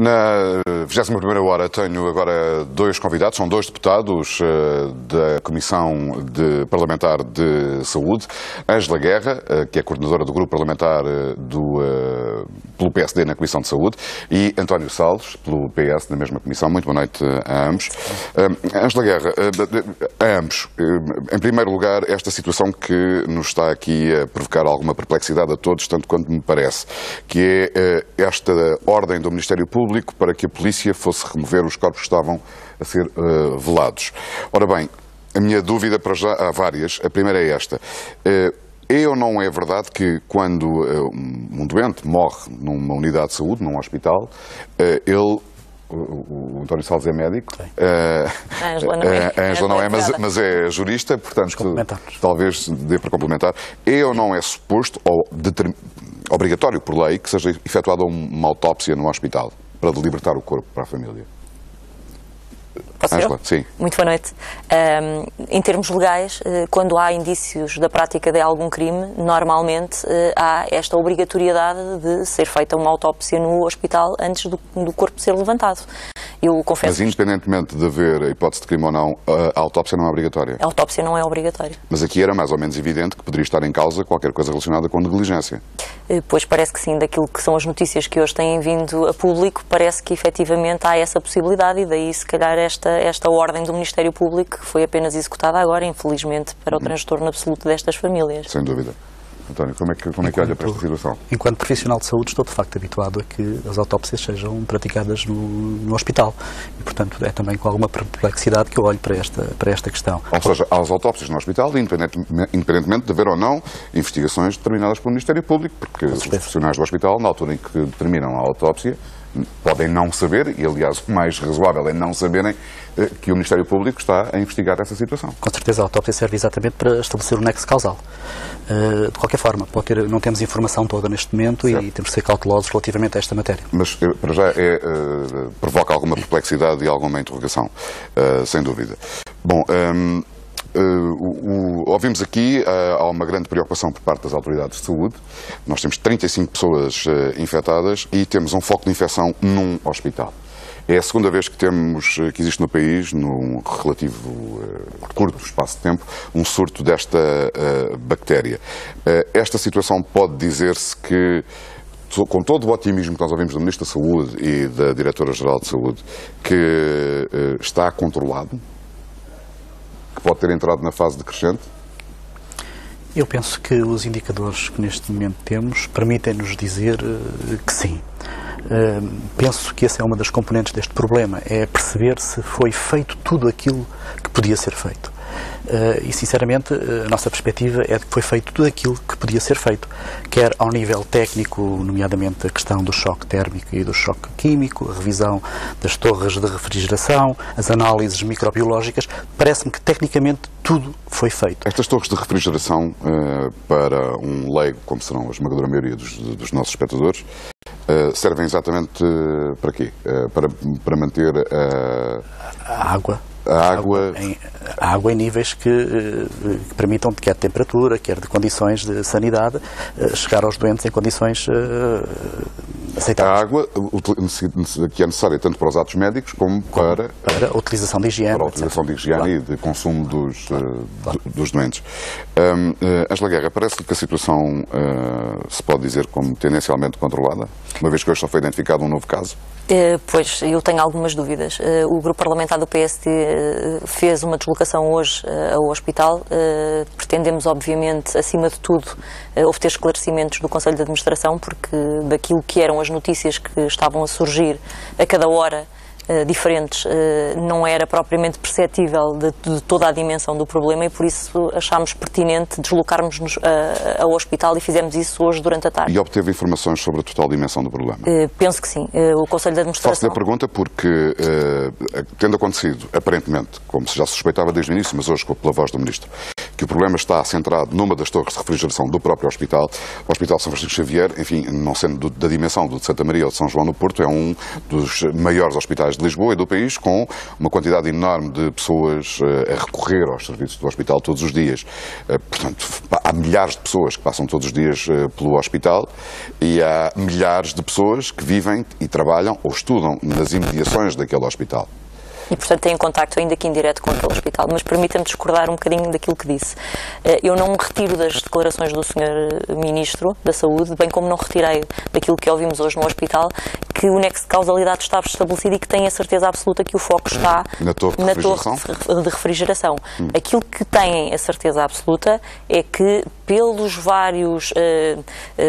Na 21ª hora tenho agora dois convidados, são dois deputados da Comissão Parlamentar de Saúde, Ângela Guerra, que é coordenadora do grupo parlamentar pelo PSD na Comissão de Saúde, e António Salles, pelo PS, na mesma comissão. Muito boa noite a ambos. Ângela Guerra, a ambos, em primeiro lugar, esta situação que nos está aqui a provocar alguma perplexidade a todos, tanto quanto me parece, que é esta ordem do Ministério Público para que a polícia fosse remover os corpos que estavam a ser velados. Ora bem, a minha dúvida para já há várias. A primeira é esta. É ou não é verdade que quando um doente morre numa unidade de saúde, num hospital, o António Salles é médico, a Ângela não é, mas é jurista, portanto talvez dê para complementar. É ou não é suposto, ou obrigatório por lei, que seja efetuada uma autópsia no hospital para libertar o corpo para a família? Posso Ângela, sim. Muito boa noite. Em termos legais, quando há indícios da prática de algum crime, normalmente há esta obrigatoriedade de ser feita uma autópsia no hospital antes do corpo ser levantado. Eu confesso. Mas independentemente de haver a hipótese de crime ou não, a autópsia não é obrigatória? A autópsia não é obrigatória. Mas aqui era mais ou menos evidente que poderia estar em causa qualquer coisa relacionada com negligência. Pois parece que sim, daquilo que são as notícias que hoje têm vindo a público, parece que efetivamente há essa possibilidade, e daí se calhar esta ordem do Ministério Público, que foi apenas executada agora, infelizmente, para o transtorno absoluto destas famílias. Sem dúvida. António, como é que olha para esta situação? Enquanto profissional de saúde, estou de facto habituado a que as autópsias sejam praticadas no hospital e, portanto, é também com alguma perplexidade que eu olho para esta questão. Ou seja, há as autópsias no hospital, independentemente de haver ou não investigações determinadas pelo Ministério Público, porque os profissionais do hospital, na altura em que determinam a autópsia, podem não saber, e aliás o mais razoável é não saberem que o Ministério Público está a investigar essa situação. Com certeza a autópsia serve exatamente para estabelecer o nexo causal. De qualquer forma, não temos informação toda neste momento, certo, e temos de ser cautelosos relativamente a esta matéria. Mas para já provoca alguma perplexidade e alguma interrogação, sem dúvida. Bom, ouvimos aqui, há uma grande preocupação por parte das autoridades de saúde. Nós temos 35 pessoas infectadas e temos um foco de infecção num hospital. É a segunda vez que existe no país, num relativo curto espaço de tempo, um surto desta bactéria. Esta situação pode dizer-se que, com todo o otimismo que nós ouvimos do Ministro da Saúde e da Diretora-Geral de Saúde, que está controlado, que pode ter entrado na fase decrescente? Eu penso que os indicadores que neste momento temos permitem-nos dizer que sim. Penso que essa é uma das componentes deste problema, é perceber se foi feito tudo aquilo que podia ser feito. E, sinceramente, a nossa perspectiva é de que foi feito tudo aquilo que podia ser feito, quer ao nível técnico, nomeadamente a questão do choque térmico e do choque químico, a revisão das torres de refrigeração, as análises microbiológicas. Parece-me que, tecnicamente, tudo foi feito. Estas torres de refrigeração, para um leigo, como serão a esmagadora maioria dos nossos espectadores, servem exatamente para quê? Para manter a água. A água em níveis que permitam, quer de temperatura, quer de condições de sanidade, chegar aos doentes em condições aceitáveis. A água que é necessária tanto para os atos médicos como para a utilização de higiene. Para a utilização de higiene, claro, e de consumo dos doentes. Ângela Guerra, parece-lhe que a situação se pode dizer como tendencialmente controlada, uma vez que hoje só foi identificado um novo caso? Pois, eu tenho algumas dúvidas. O grupo parlamentar do PSD fez uma deslocação hoje ao hospital. Pretendemos, obviamente, acima de tudo, obter esclarecimentos do Conselho de Administração, porque daquilo que eram as notícias que estavam a surgir a cada hora, diferentes, não era propriamente perceptível de toda a dimensão do problema, e por isso achámos pertinente deslocarmos-nos ao hospital e fizemos isso hoje durante a tarde. E obteve informações sobre a total dimensão do problema? Penso que sim. O Conselho de Administração... Faço-lhe a pergunta porque, tendo acontecido, aparentemente, como se já suspeitava desde o início, mas hoje pela voz do Ministro, que o problema está centrado numa das torres de refrigeração do próprio hospital. O Hospital São Francisco Xavier, enfim, não sendo da dimensão do de Santa Maria ou de São João no Porto, é um dos maiores hospitais de Lisboa e do país, com uma quantidade enorme de pessoas a recorrer aos serviços do hospital todos os dias. Portanto, há milhares de pessoas que passam todos os dias pelo hospital e há milhares de pessoas que vivem e trabalham ou estudam nas imediações daquele hospital. E, portanto, têm contacto ainda que indireto com aquele hospital. Mas permita-me discordar um bocadinho daquilo que disse. Eu não me retiro das declarações do Sr. Ministro da Saúde, bem como não retirei daquilo que ouvimos hoje no hospital, que o nexo de causalidade está estabelecido e que tem a certeza absoluta que o foco está na torre de refrigeração. Aquilo que têm a certeza absoluta é que, pelos vários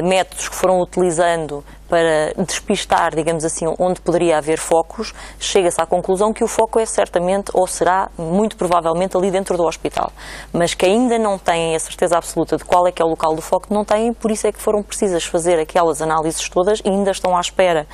métodos que foram utilizando para despistar, digamos assim, onde poderia haver focos, chega-se à conclusão que o foco é certamente, ou será, muito provavelmente, ali dentro do hospital. Mas que ainda não têm a certeza absoluta de qual é que é o local do foco, não têm, por isso é que foram precisas fazer aquelas análises todas e ainda estão à espera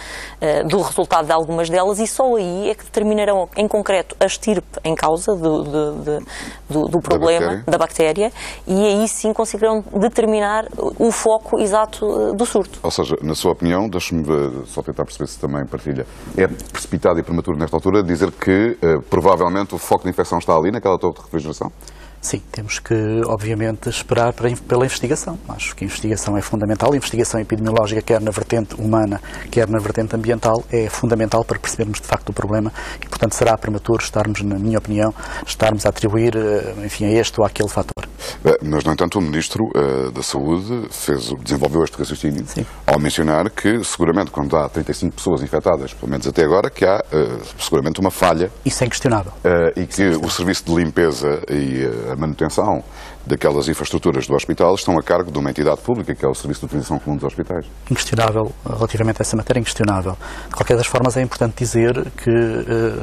do resultado de algumas delas e só aí é que determinarão, em concreto, a estirpe em causa do problema, da bactéria, e aí sim conseguirão determinar o foco exato do surto. Ou seja, na sua opinião, deixe-me só tentar perceber se também partilha, é precipitado e prematuro nesta altura dizer que provavelmente o foco de infecção está ali, naquela torre de refrigeração? Sim, temos que, obviamente, esperar pela investigação. Acho que a investigação é fundamental. A investigação epidemiológica, quer na vertente humana, quer na vertente ambiental, é fundamental para percebermos, de facto, o problema e, portanto, será prematuro estarmos, na minha opinião, a atribuir, enfim, a este ou àquele fator. Mas, no entanto, o Ministro da Saúde desenvolveu este raciocínio ao mencionar que, seguramente, quando há 35 pessoas infectadas, pelo menos até agora, que há, seguramente, uma falha. Isso é inquestionável. E que o serviço de limpeza e a manutenção daquelas infraestruturas do hospital estão a cargo de uma entidade pública, que é o Serviço de Utilização Comum dos Hospitais. Inquestionável, relativamente a essa matéria, inquestionável. De qualquer das formas, é importante dizer que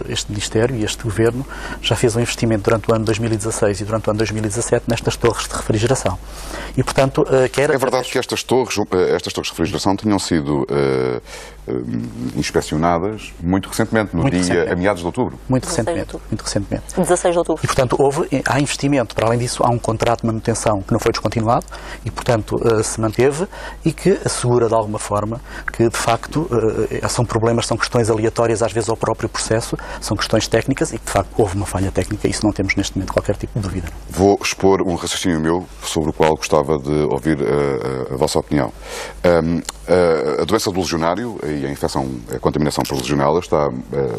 este Ministério e este Governo já fez um investimento durante o ano 2016 e durante o ano 2017 nestas torres de refrigeração. E, portanto, É verdade que estas torres de refrigeração tinham sido inspecionadas muito recentemente, a meados de outubro. Muito recentemente. 16 de outubro. E, portanto, há investimento. Para além disso, há um contrato de manutenção que não foi descontinuado e, portanto, se manteve e que assegura, de alguma forma, que, de facto, são problemas, são questões aleatórias, às vezes, ao próprio processo, são questões técnicas e que, de facto, houve uma falha técnica e isso não temos, neste momento, qualquer tipo de dúvida. Vou expor um raciocínio meu sobre o qual gostava de ouvir a vossa opinião. A doença do legionário e a contaminação por legionela está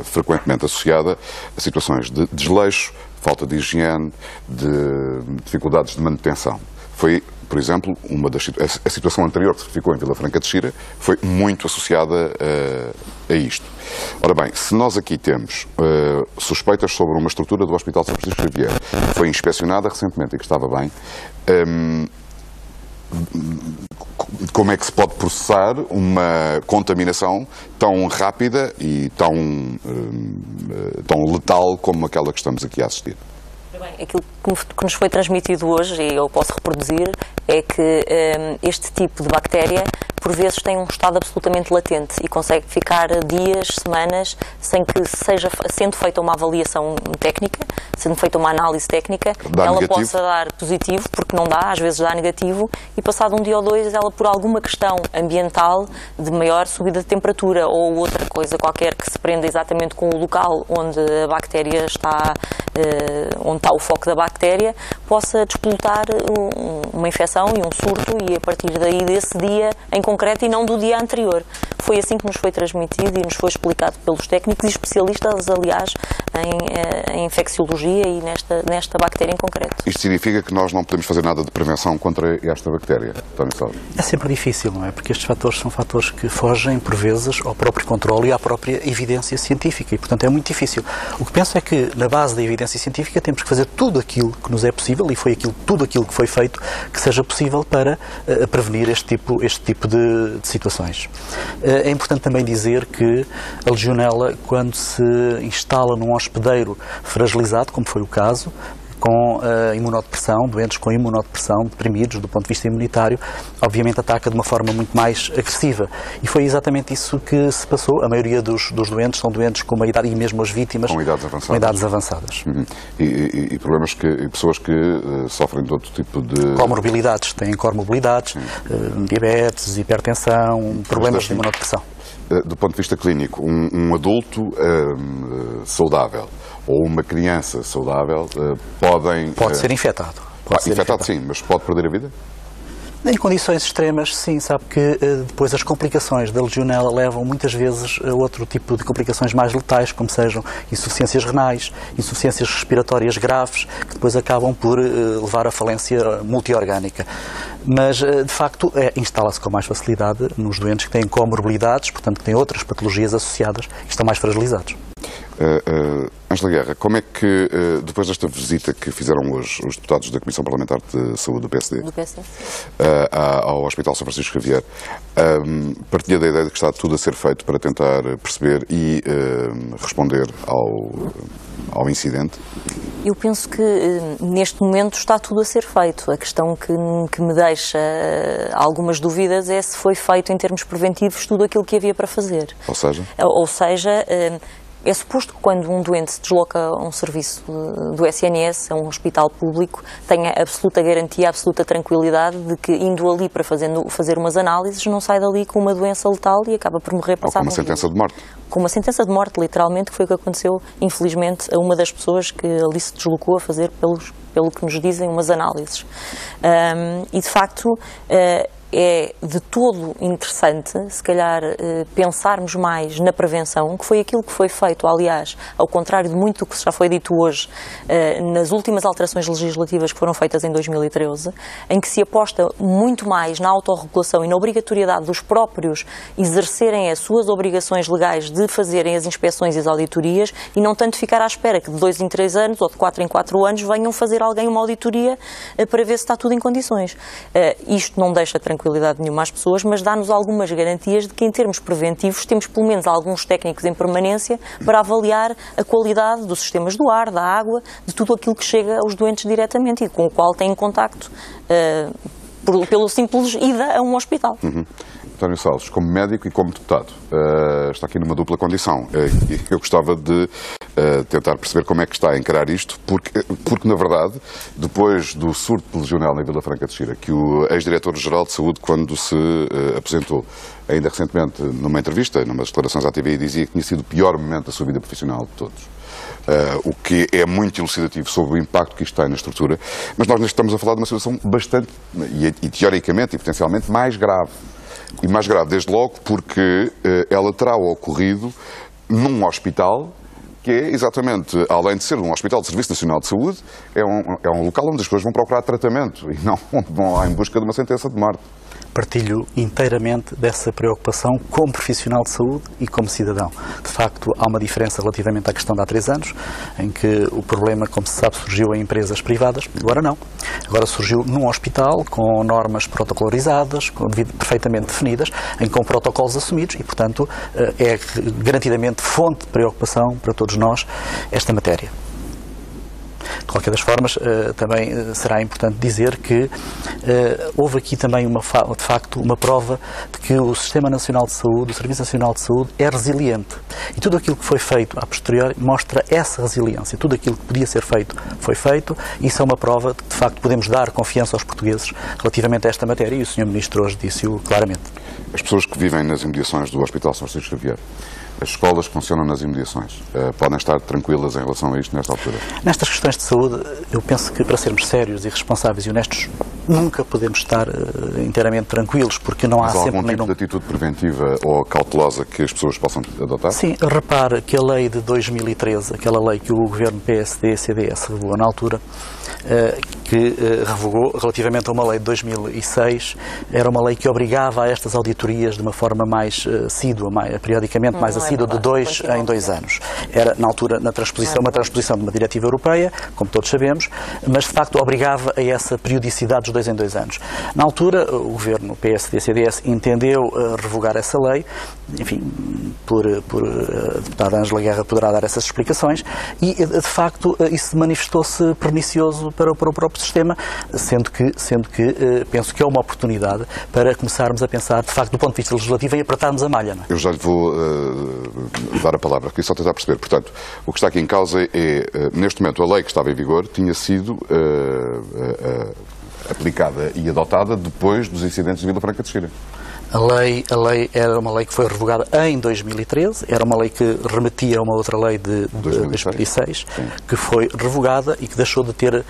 frequentemente associada a situações de desleixo, falta de higiene, de dificuldades de manutenção. Foi, por exemplo, a situação anterior que se ficou em Vila Franca de Xira foi muito associada a isto. Ora bem, se nós aqui temos suspeitas sobre uma estrutura do Hospital São Francisco Xavier que foi inspecionada recentemente e que estava bem, como é que se pode processar uma contaminação tão rápida e tão letal como aquela que estamos aqui a assistir? Aquilo que nos foi transmitido hoje, e eu posso reproduzir, é que este tipo de bactéria, por vezes, tem um estado absolutamente latente e consegue ficar dias, semanas, sem que sendo feita uma avaliação técnica, sendo feita uma análise técnica, ela possa dar positivo, porque não dá, às vezes dá negativo, e passado um dia ou dois, ela, por alguma questão ambiental, de maior subida de temperatura ou outra coisa qualquer que se prenda exatamente com o local onde a bactéria está, onde está o foco da bactéria, possa despolutar uma infecção e um surto, e a partir daí desse dia em concreto e não do dia anterior. Foi assim que nos foi transmitido e nos foi explicado pelos técnicos e especialistas, aliás, em infecciologia e nesta bactéria em concreto. Isto significa que nós não podemos fazer nada de prevenção contra esta bactéria, António Salles? É sempre difícil, não é? Porque estes fatores são fatores que fogem, por vezes, ao próprio controle e à própria evidência científica e, portanto, é muito difícil. O que penso é que, na base da evidência científica, temos que fazer tudo aquilo que nos é possível, e foi tudo aquilo que foi feito, que seja possível para prevenir este tipo de situações. É importante também dizer que a legionela, quando se instala num hospedeiro fragilizado, como foi o caso, com imunodepressão, doentes com imunodepressão, deprimidos do ponto de vista imunitário, obviamente ataca de uma forma muito mais agressiva. E foi exatamente isso que se passou. A maioria dos doentes são doentes com uma idade, e mesmo as vítimas, com idades avançadas. Uhum. E pessoas que sofrem de outro tipo de... Comorbilidades, têm comorbilidades, diabetes, hipertensão, problemas de imunodepressão. Do ponto de vista clínico, um adulto saudável ou uma criança saudável pode ser infectado. Infectado, sim, mas pode perder a vida? Em condições extremas, sim, sabe que depois as complicações da legionela levam muitas vezes a outro tipo de complicações mais letais, como sejam insuficiências renais, insuficiências respiratórias graves, que depois acabam por levar à falência multiorgânica. Mas, de facto, instala-se com mais facilidade nos doentes que têm comorbilidades, portanto, que têm outras patologias associadas e estão mais fragilizados. Ângela Guerra, como é que, depois desta visita que fizeram hoje os deputados da Comissão Parlamentar de Saúde do PSD, ao Hospital São Francisco Xavier, partilha da ideia de que está tudo a ser feito para tentar perceber e responder ao incidente? Eu penso que neste momento está tudo a ser feito. A questão que me deixa algumas dúvidas é se foi feito em termos preventivos tudo aquilo que havia para fazer. Ou seja? É suposto que quando um doente se desloca a um serviço do SNS, a um hospital público, tenha absoluta garantia, absoluta tranquilidade de que, indo ali para fazer umas análises, não sai dali com uma doença letal e acaba por morrer passado. Ou com uma sentença de morte. Com uma sentença de morte, literalmente, que foi o que aconteceu, infelizmente, a uma das pessoas que ali se deslocou a fazer, pelo que nos dizem, umas análises. E, de facto, é de todo interessante, se calhar, pensarmos mais na prevenção, que foi aquilo que foi feito, aliás, ao contrário de muito do que já foi dito hoje, nas últimas alterações legislativas que foram feitas em 2013, em que se aposta muito mais na autorregulação e na obrigatoriedade dos próprios exercerem as suas obrigações legais de fazerem as inspeções e as auditorias e não tanto ficar à espera que de 2 em 3 anos ou de 4 em 4 anos venham fazer alguém uma auditoria para ver se está tudo em condições. Isto não deixa tranquilidade nenhuma às pessoas, mas dá-nos algumas garantias de que, em termos preventivos, temos pelo menos alguns técnicos em permanência para avaliar a qualidade dos sistemas do ar, da água, de tudo aquilo que chega aos doentes diretamente e com o qual têm contacto pelo simples ida a um hospital. António Salles, como médico e como deputado, está aqui numa dupla condição. Eu gostava de tentar perceber como é que está a encarar isto, porque na verdade, depois do surto de legionela na Vila Franca de Xira, que o ex-diretor-geral de Saúde, quando se apresentou, ainda recentemente, numa entrevista, numas declarações à TVI, dizia que tinha sido o pior momento da sua vida profissional de todos. O que é muito elucidativo sobre o impacto que isto tem na estrutura, mas nós estamos a falar de uma situação bastante, e teoricamente e potencialmente, mais grave. E mais grave, desde logo, porque ela terá ocorrido num hospital que é exatamente, além de ser um hospital de Serviço Nacional de Saúde, é um local onde as pessoas vão procurar tratamento e não onde vão lá em busca de uma sentença de morte. Partilho inteiramente dessa preocupação como profissional de saúde e como cidadão. De facto, há uma diferença relativamente à questão de há 3 anos, em que o problema, como se sabe, surgiu em empresas privadas, agora não. Agora surgiu num hospital com normas protocolarizadas, perfeitamente definidas, com protocolos assumidos e, portanto, é garantidamente fonte de preocupação para todos nós esta matéria. De qualquer das formas, também será importante dizer que houve aqui também, de facto, uma prova de que o Sistema Nacional de Saúde, o Serviço Nacional de Saúde, é resiliente. E tudo aquilo que foi feito a posteriori mostra essa resiliência. Tudo aquilo que podia ser feito foi feito. Isso é uma prova de que, de facto, podemos dar confiança aos portugueses relativamente a esta matéria e o Sr. Ministro hoje disse-o claramente. As pessoas que vivem nas imediações do Hospital São Francisco Xavier, as escolas que funcionam nas imediações, podem estar tranquilas em relação a isto nesta altura? Nestas questões de saúde, eu penso que para sermos sérios e responsáveis e honestos, nunca podemos estar inteiramente tranquilos, porque não há sempre algum tipo de atitude preventiva ou cautelosa que as pessoas possam adotar? Sim, repare que a lei de 2013, aquela lei que o governo PSD-CDS revogou na altura, que revogou relativamente a uma lei de 2006, era uma lei que obrigava a estas auditorias de uma forma mais assídua, periodicamente mais assídua, de 2 em 2 anos. Era, na altura, uma transposição de uma diretiva europeia, como todos sabemos, mas de facto obrigava a essa periodicidade dos 2 em 2 anos. Na altura, o governo PSD-CDS entendeu revogar essa lei, enfim, a deputada Ângela Guerra poderá dar essas explicações, e de facto isso manifestou-se pernicioso para o próprio sistema, sendo que penso que é uma oportunidade para começarmos a pensar, de facto, do ponto de vista legislativo, em apertarmos a malha. Não é? Eu já lhe vou dar a palavra, queria só tentar perceber. Portanto, o que está aqui em causa é, neste momento, a lei que estava em vigor tinha sido aplicada e adotada depois dos incidentes de Vila Franca de Xira. A lei era uma lei que foi revogada em 2013, era uma lei que remetia a uma outra lei de 2006, que foi revogada e que deixou de ter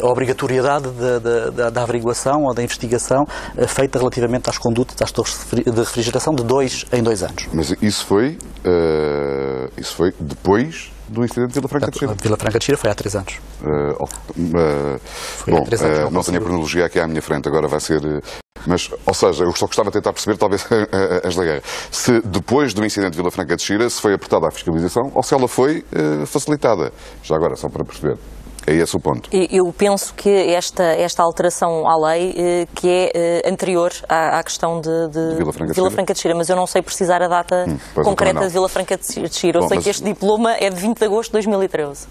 a obrigatoriedade da averiguação ou da investigação feita relativamente às condutas das torres de refrigeração de 2 em 2 anos. Mas isso foi depois do incidente de Vila Franca de Xira? Vila Franca de Xira foi há 3 anos. Bom, não tenho a cronologia aqui à minha frente, agora vai ser... Mas, ou seja, eu só gostava de tentar perceber, talvez, Ângela Guerra, se depois do incidente de Vila Franca de Xira se foi apertada a fiscalização ou se ela foi facilitada. Já agora, só para perceber. É esse o ponto. Eu penso que esta alteração à lei que é anterior à questão de Vila Franca de Xira, mas eu não sei precisar a data concreta de Vila Franca de Xira. Eu sei que este diploma é de 20 de agosto de 2013.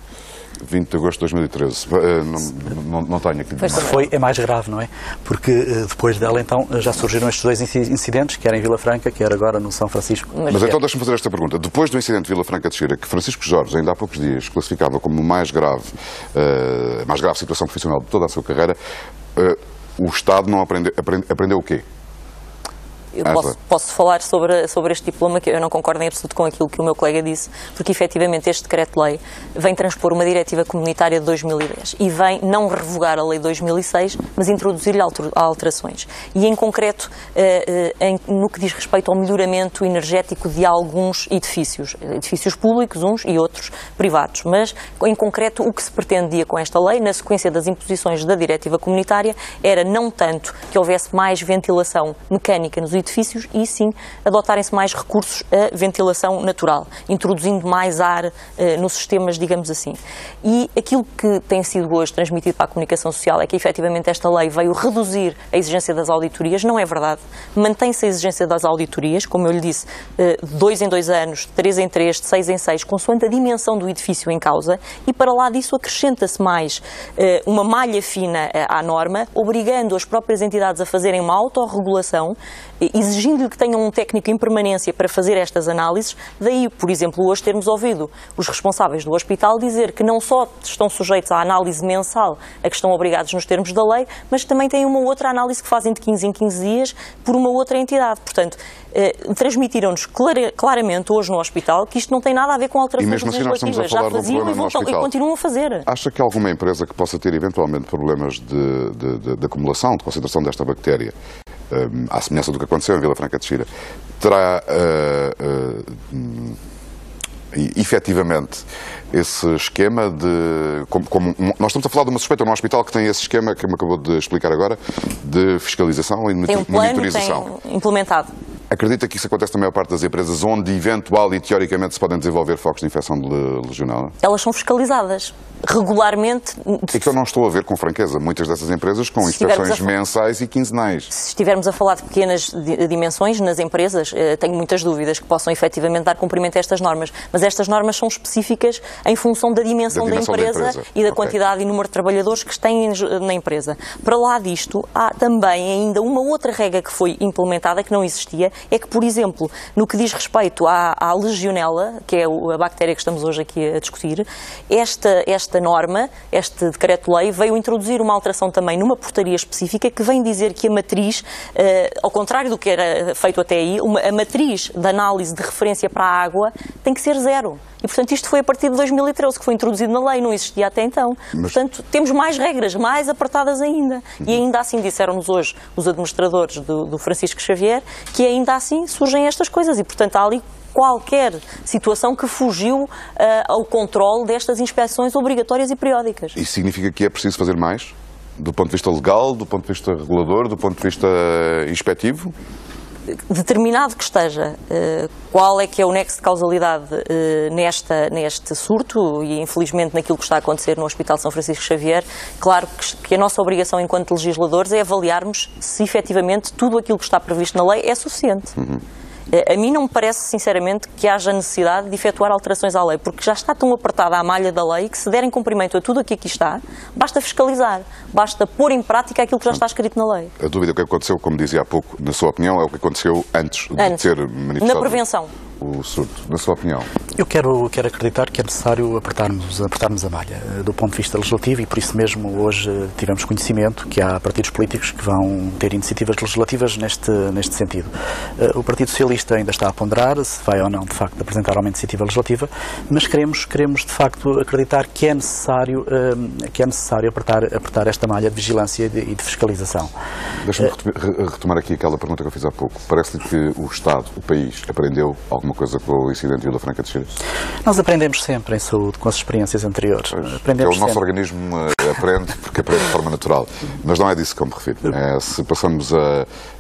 20 de agosto de 2013. Não tenho aqui. É mais grave, não é? Porque depois dela, então, já surgiram estes 2 incidentes, quer em Vila Franca, quer agora no São Francisco. Mas então deixa-me fazer esta pergunta. Depois do incidente de Vila Franca de Xira, que Francisco Jorge, ainda há poucos dias, classificava como a mais grave situação profissional de toda a sua carreira, o Estado não aprendeu o quê? Eu posso falar sobre este diploma, que eu não concordo em absoluto com aquilo que o meu colega disse, porque efetivamente este decreto-lei vem transpor uma diretiva comunitária de 2010 e vem não revogar a lei de 2006, mas introduzir-lhe alterações. E em concreto, no que diz respeito ao melhoramento energético de alguns edifícios públicos, uns e outros privados. Mas, em concreto, o que se pretendia com esta lei, na sequência das imposições da diretiva comunitária, era não tanto que houvesse mais ventilação mecânica nos edifícios e sim adotarem-se mais recursos a ventilação natural, introduzindo mais ar nos sistemas, digamos assim. E aquilo que tem sido hoje transmitido para a comunicação social é que efetivamente esta lei veio reduzir a exigência das auditorias. Não é verdade. Mantém-se a exigência das auditorias, como eu lhe disse, 2 em 2 anos, 3 em 3, de 6 em 6, consoante a dimensão do edifício em causa, e para lá disso acrescenta-se mais uma malha fina à norma, obrigando as próprias entidades a fazerem uma autorregulação, exigindo-lhe que tenham um técnico em permanência para fazer estas análises. Daí, por exemplo, hoje termos ouvido os responsáveis do hospital dizer que não só estão sujeitos à análise mensal a que estão obrigados nos termos da lei, mas também têm uma outra análise que fazem de 15 em 15 dias por uma outra entidade. Portanto, transmitiram-nos claramente hoje no hospital que isto não tem nada a ver com alterações legislativas. Já faziam e continuam a fazer. Acha que alguma empresa que possa ter eventualmente problemas de acumulação, de concentração desta bactéria, à semelhança do que aconteceu em Vila Franca de Xira, terá efetivamente esse esquema de... nós estamos a falar de uma suspeita num hospital que tem esse esquema que me acabou de explicar agora, de fiscalização e monitorização. Tem implementado. Acredita que isso acontece na maior parte das empresas onde eventual e teoricamente se podem desenvolver focos de infecção legionela? Elas são fiscalizadas regularmente. É que eu não estou a ver com franqueza muitas dessas empresas com inspeções mensais e quinzenais. Se estivermos a falar de pequenas dimensões nas empresas, tenho muitas dúvidas que possam efetivamente dar cumprimento a estas normas. Mas estas normas são específicas em função da dimensão da empresa e da quantidade e número de trabalhadores que têm na empresa. Para lá disto, há também ainda uma outra regra que foi implementada que não existia, é que, por exemplo, no que diz respeito à legionela, que é a bactéria que estamos hoje aqui a discutir, esta norma, este decreto-lei, veio introduzir uma alteração também numa portaria específica que vem dizer que a matriz, ao contrário do que era feito até aí, a matriz de análise de referência para a água tem que ser 0. E, portanto, isto foi a partir de 2013 que foi introduzido na lei, não existia até então. Portanto, temos mais regras, mais apertadas ainda. E ainda assim disseram-nos hoje os administradores do Francisco Xavier que ainda assim surgem estas coisas e, portanto, há ali qualquer situação que fugiu ao controle destas inspeções obrigatórias e periódicas. Isso significa que é preciso fazer mais? Do ponto de vista legal, do ponto de vista regulador, do ponto de vista inspectivo? Determinado que esteja qual é que é o nexo de causalidade neste surto e infelizmente naquilo que está a acontecer no Hospital São Francisco Xavier, claro que a nossa obrigação enquanto legisladores é avaliarmos se efetivamente tudo aquilo que está previsto na lei é suficiente. A mim não me parece, sinceramente, que haja necessidade de efetuar alterações à lei, porque já está tão apertada a malha da lei que, se derem cumprimento a tudo o que aqui está, basta fiscalizar, basta pôr em prática aquilo que já está escrito na lei. A dúvida que aconteceu, como dizia há pouco, na sua opinião, é o que aconteceu antes de ser manifestado. Na prevenção. o surdo, na sua opinião? Eu quero acreditar que é necessário apertarmos a malha do ponto de vista legislativo e por isso mesmo hoje tivemos conhecimento que há partidos políticos que vão ter iniciativas legislativas neste sentido. O Partido Socialista ainda está a ponderar se vai ou não de facto apresentar uma iniciativa legislativa, mas queremos de facto acreditar que é necessário apertar esta malha de vigilância e de fiscalização. Deixa-me retomar aqui aquela pergunta que eu fiz há pouco. Parece-lhe que o Estado, o país, aprendeu alguma coisa com o incidente de Vila Franca de Xira? Nós aprendemos sempre em saúde com as experiências anteriores. O nosso organismo aprende porque aprende de forma natural. Mas não é disso que eu me refiro.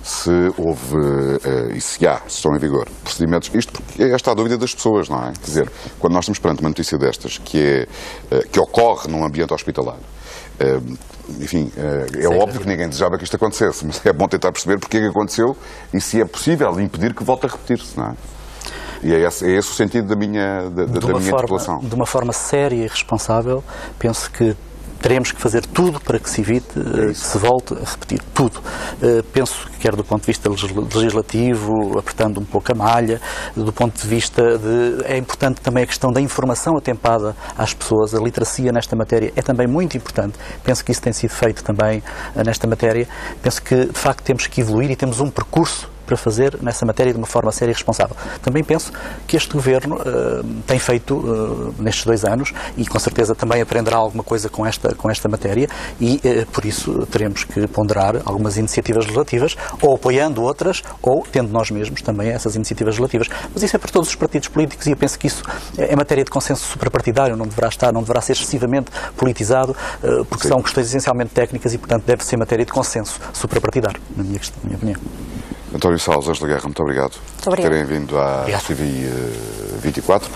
Se houve e se estão em vigor procedimentos, isto porque é esta a dúvida das pessoas, não é? Quer dizer, quando nós estamos perante uma notícia destas que ocorre num ambiente hospitalar, enfim, é óbvio que ninguém desejava que isto acontecesse, mas é bom tentar perceber porque é que aconteceu e se é possível impedir que volte a repetir-se, não é? E é esse o sentido da minha interpelação. De uma forma séria e responsável, penso que teremos que fazer tudo para que se evite que se volte a repetir tudo. Penso que quer do ponto de vista legislativo, apertando um pouco a malha, do ponto de vista é importante também a questão da informação atempada às pessoas, a literacia nesta matéria é também muito importante. Penso que isso tem sido feito também nesta matéria. Penso que, de facto, temos que evoluir e temos um percurso para fazer nessa matéria de uma forma séria e responsável. Também penso que este Governo tem feito nestes 2 anos e com certeza também aprenderá alguma coisa com esta matéria e por isso teremos que ponderar algumas iniciativas legislativas ou apoiando outras ou tendo nós mesmos também essas iniciativas legislativas. Mas isso é para todos os partidos políticos e eu penso que isso é matéria de consenso suprapartidário, não deverá ser excessivamente politizado porque são questões essencialmente técnicas e portanto deve ser matéria de consenso suprapartidário, na minha opinião. António Salles, Ângela Guerra, muito obrigado por terem vindo à TV 24.